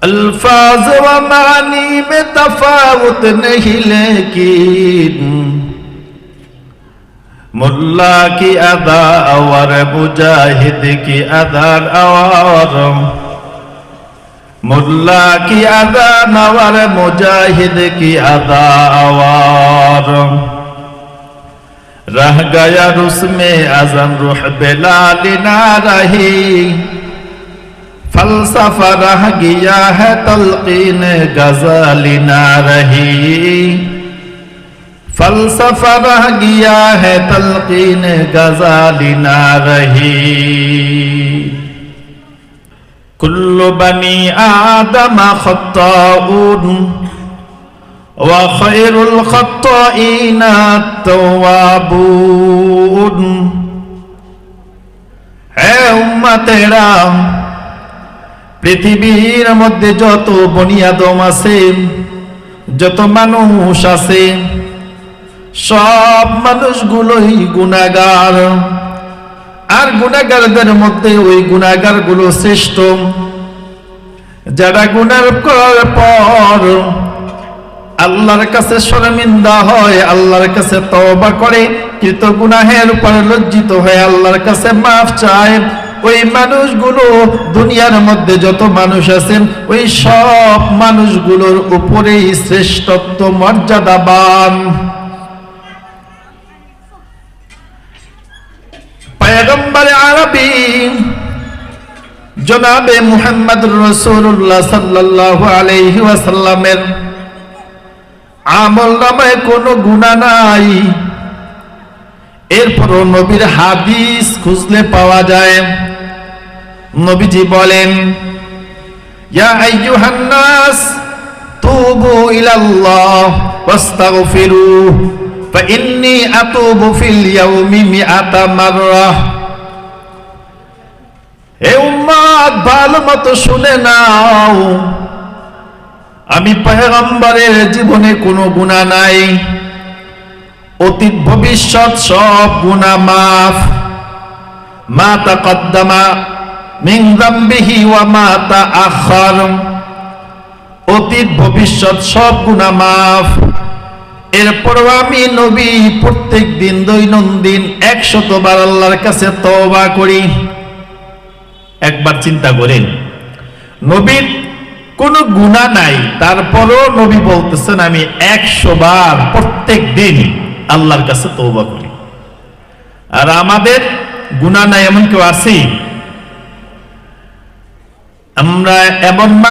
अल्फाज व मानी में तफावत नहीं लेकिन मुल्ला की अदा और मुजाहिद की अदा और मुल्ला की अदा और मुजाहिद की अदा और रह गया उसमें अज़न रूह बिलाल ना रही फलसफा रह गया है तलकीन गज़ल ना रही फलसफा रह गया है तलकीन गज़ल ना रही कुल्लु बनी आदम खत्ताऊन व खैरुल खत्ताईन तव्वाबून। है उम्मतेरा পৃথিবীর মধ্যে যত বনি আদম আছে যত মানুষ আছে সব মানুষগুলোই গুনাহগার আর গুনাহগারদের মধ্যে ওই গুনাহগারগুলো শ্রেষ্ঠ যারা গুনাহ করার পর আল্লাহর কাছে শর্মিন্দা হয় আল্লাহর কাছে তওবা করে কৃত গুনাহের উপর লজ্জিত হয়ে আল্লাহর কাছে মাফ চায় ওই মানুষগুলো দুনিয়ার মধ্যে যত মানুষ আছেন ওই সব মানুষগুলোর উপরেই শ্রেষ্ঠত্ব মর্যাদাবান। পয়গম্বর আরবি জনাবে মুহাম্মদুর রাসূলুল্লাহ সাল্লাল্লাহু আলাইহি ওয়াসাল্লামের আমলনামায় কোনো গুনাহ নাই, এরপরও নবীর হাদিস খুঁজলে পাওয়া যায়। নবীজি বলেন ইয়া আইয়ুহান নাস তুবু ইলাল্লাহ ওয়াস্তাগফিরুহ ফাইন্নী আতুবু ফিল ইয়াউমি মিআতা মাররাহ। হে উম্মত ভালোমতো শুনে নাও, আমি পয়গম্বরের জীবনে কোনো গুনাহ নাই, অতীত ভবিষ্যৎ সব গুনাহ মাফ। মা তাকদ্দামা মিন যামবিহি ওয়া মা তাআখার, অতীত ভবিষ্যৎ সব গুনাহ মাফ। এরপরও আমি নবী প্রত্যেক দিন দৈনন্দিন 100 বার আল্লাহর কাছে তওবা করি। একবার চিন্তা করেন, নবীর কোনো গুনাহ নাই, তারপরও নবী বলতেছেন আমি 100 বার প্রত্যেক দিন আল্লাহর কাছে তওবা করি। আর আমাদের গুনাহ নাই এমন কেউ আছে? আমরা এমন